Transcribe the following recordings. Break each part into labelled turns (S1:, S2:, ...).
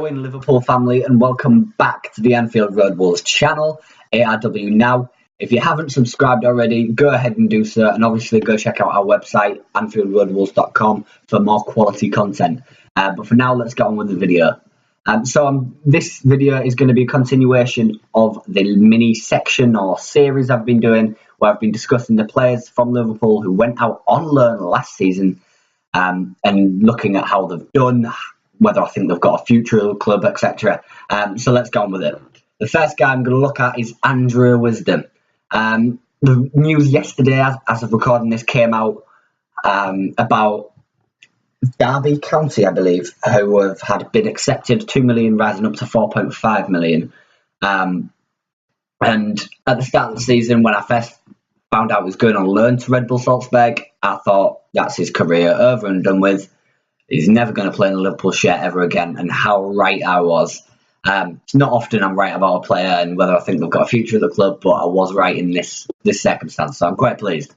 S1: going, Liverpool family, and welcome back to the Anfield Road Wolves channel, ARW Now. If you haven't subscribed already, go ahead and do so, and obviously go check out our website, AnfieldRoadWolves.com, for more quality content. But for now, let's get on with the video. This video is going to be a continuation of the mini section or series I've been doing, where I've been discussing the players from Liverpool who went out on loan last season, and looking at how they've done, whether I think they've got a future at the club, etc. So let's go on with it. The first guy I'm going to look at is Andrew Wisdom. The news yesterday, as of recording this, came out about Derby County, I believe, who have had been accepted, 2 million rising up to 4.5 million. And at the start of the season, when I first found out he was going on loan to Red Bull Salzburg, I thought that's his career over and done with. He's never going to play in a Liverpool shirt ever again, and how right I was. It's not often I'm right about a player and whether I think they've got a future at the club, but I was right in this circumstance, so I'm quite pleased.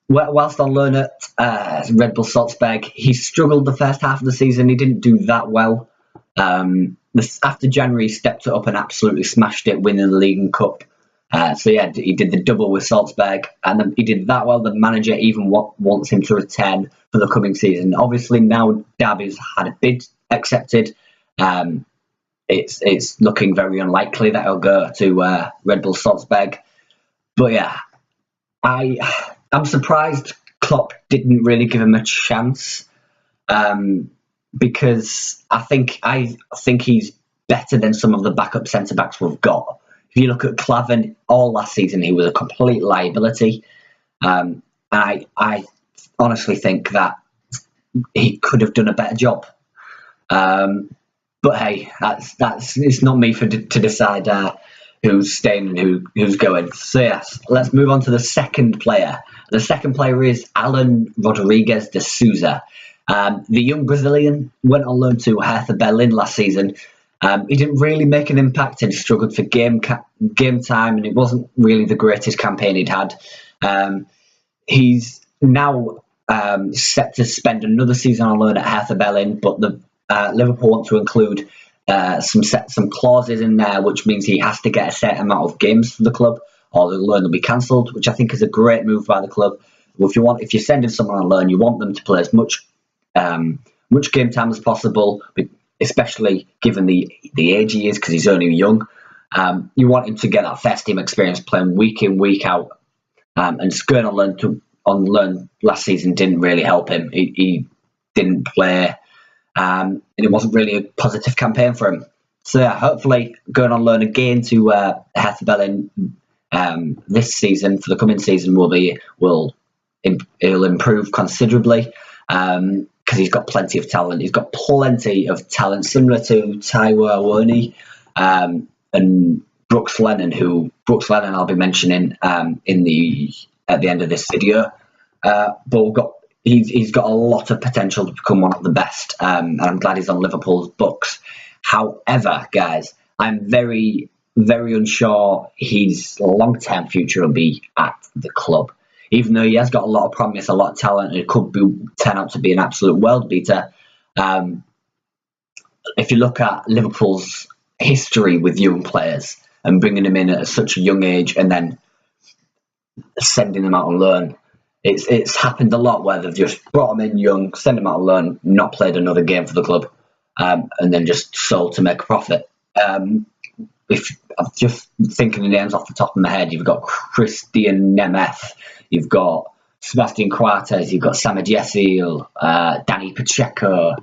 S1: Whilst on loan at Red Bull Salzburg, he struggled the first half of the season. He didn't do that well. After January, he stepped it up and absolutely smashed it, winning the League and Cup. He did the double with Salzburg, and then he did that well. The manager even wants him to return for the coming season. Obviously, now Derby's had a bid accepted. It's looking very unlikely that he'll go to Red Bull Salzburg. But yeah, I'm surprised Klopp didn't really give him a chance, because I think he's better than some of the backup centre backs we've got. If you look at Klavan, all last season he was a complete liability. I honestly think that he could have done a better job. But hey, it's not me to decide who's staying and who's going. So yes, let's move on to the second player. The second player is Alan Rodriguez de Souza. The young Brazilian went on loan to Hertha Berlin last season. He didn't really make an impact and struggled for game time, and it wasn't really the greatest campaign he'd had. He's now set to spend another season on loan at Hertha Berlin, but Liverpool want to include some clauses in there, which means he has to get a certain amount of games for the club, or the loan will be cancelled, which I think is a great move by the club. If you're sending someone on loan, you want them to play as much game time as possible, especially given the age he is, because he's only young. You want him to get that first team experience playing week in, week out. And just going on loan last season didn't really help him. He didn't play, and it wasn't really a positive campaign for him. So yeah, hopefully going on loan again to Hertha Berlin this season, for the coming season, he'll improve considerably. Because he's got plenty of talent. He's got plenty of talent, similar to Taiwo Awoniyi and Brooks Lennon, I'll be mentioning at the end of this video. But he's got a lot of potential to become one of the best, and I'm glad he's on Liverpool's books. However, guys, I'm very, very unsure his long-term future will be at the club. Even though he has got a lot of promise, a lot of talent, and it could turn out to be an absolute world beater. If you look at Liverpool's history with young players and bringing them in at such a young age and then sending them out on loan, it's happened a lot where they've just brought them in young, send them out on loan, not played another game for the club, and then just sold to make a profit. If I'm just thinking the names off the top of my head, you've got Christian Nemeth, you've got Sebastian Coates, you've got Samad Yassil, Danny Pacheco.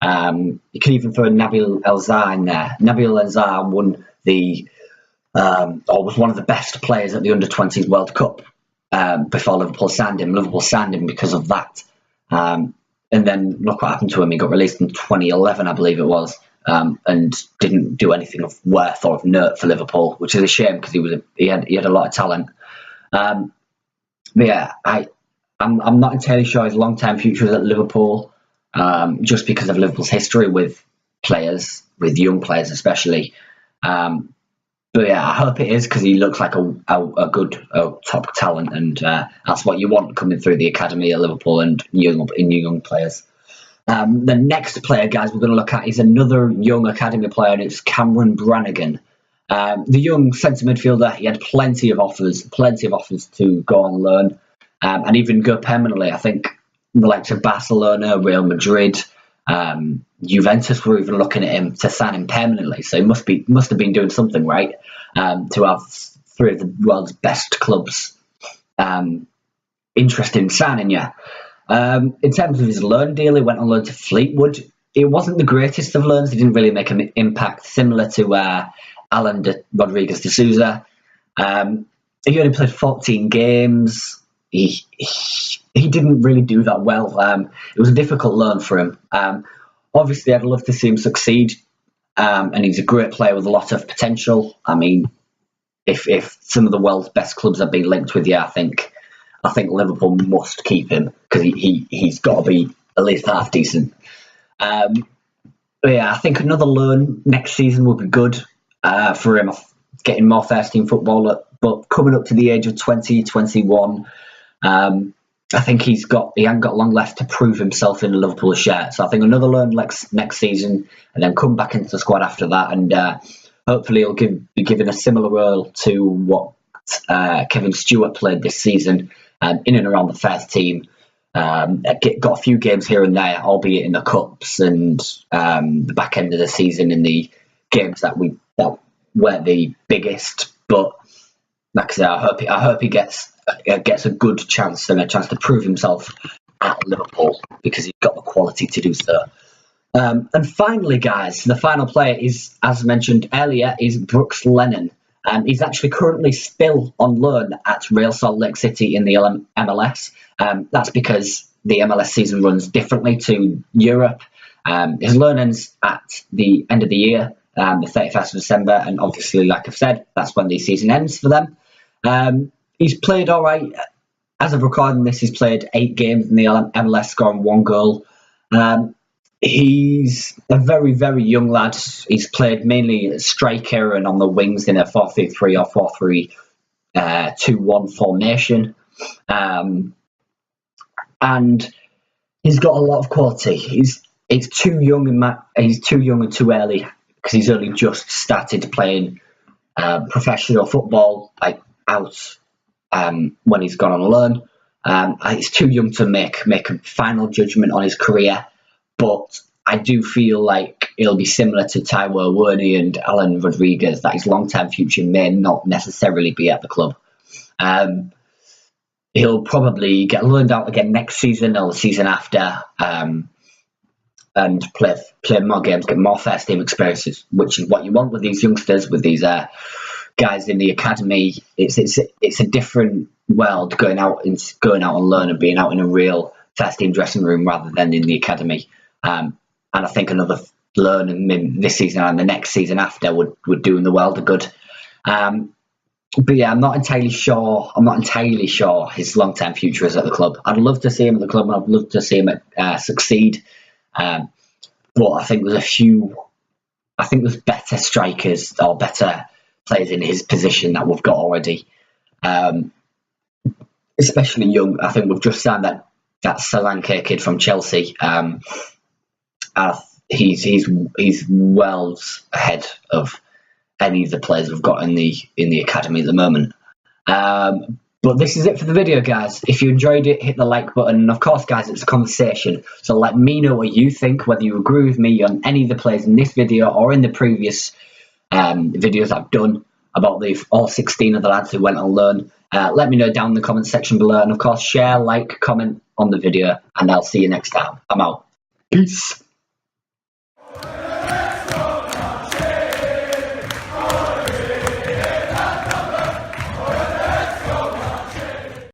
S1: You can even throw Nabil El-Zar in there. Nabil El-Zar was one of the best players at the Under-20s World Cup before Liverpool signed him. Liverpool signed him because of that. And then look what happened to him. He got released in 2011, I believe it was. And didn't do anything of worth or of note for Liverpool, which is a shame because he had a lot of talent. But yeah, I'm not entirely sure his long-term future is at Liverpool, just because of Liverpool's history with players, with young players especially. But yeah, I hope it is, because he looks like a good top talent, and that's what you want coming through the academy at Liverpool and young players. The next player, guys, we're going to look at is another young academy player, and it's Cameron Brannigan. The young centre midfielder, he had plenty of offers to go on loan and even go permanently. I think the likes of Barcelona, Real Madrid, Juventus were even looking at him to sign him permanently. So he must have been doing something right to have three of the world's best clubs interested in signing you. In terms of his loan deal, he went on loan to Fleetwood. It wasn't the greatest of loans. He didn't really make an impact, similar to Alan Rodriguez de Souza. He only played 14 games. He didn't really do that well. It was a difficult loan for him. Obviously, I'd love to see him succeed, and he's a great player with a lot of potential. I mean, if some of the world's best clubs have been linked with you, I think Liverpool must keep him because he's got to be at least half decent. But yeah, I think another loan next season would be good for him, getting more first team football. But coming up to the age of 20, 21, I think he hasn't got long left to prove himself in a Liverpool shirt. So I think another loan next season, and then come back into the squad after that, and hopefully he'll be given a similar role to what Kevin Stewart played this season, in and around the first team. Got a few games here and there, albeit in the cups and the back end of the season in the games that weren't the biggest. But like I said, I hope he gets a good chance and a chance to prove himself at Liverpool, because he's got the quality to do so. And finally, guys, the final player is, as mentioned earlier, is Brooks Lennon. He's actually currently still on loan at Real Salt Lake City in the MLS. That's because the MLS season runs differently to Europe. His loan ends at the end of the year, the 31st of December, and obviously, like I've said, that's when the season ends for them. He's played all right. As of recording this, he's played 8 games in the MLS, scoring 1 goal. He's a very, very young lad. He's played mainly striker and on the wings in a 4-3-3 or 4-3-2-1 formation. And he's got a lot of quality. He's too young and too early, because he's only just started playing professional football out when he's gone on loan. He's too young to make a final judgment on his career. But I do feel like it'll be similar to Taiwo Werner and Alan Rodriguez, that his long-term future may not necessarily be at the club. He'll probably get loaned out again next season or the season after, and play more games, get more first-team experiences, which is what you want with these youngsters, with these guys in the academy. It's a different world going out on loan and being out in a real first-team dressing room rather than in the academy. And I think another loan in this season and the next season after would do in the world of good. But yeah, I'm not entirely sure his long-term future is at the club. I'd love to see him at the club, and I'd love to see him succeed. But I think there's better strikers or better players in his position that we've got already. Especially young. I think we've just signed that Solanke kid from Chelsea. He's worlds ahead of any of the players we've got in the academy at the moment. But this is it for the video, guys. If you enjoyed it, hit the like button. And of course, guys, it's a conversation. So let me know what you think, whether you agree with me on any of the players in this video or in the previous videos I've done about all 16 of the lads who went on loan. Let me know down in the comment section below. And of course, share, like, comment on the video. And I'll see you next time. I'm out. Peace.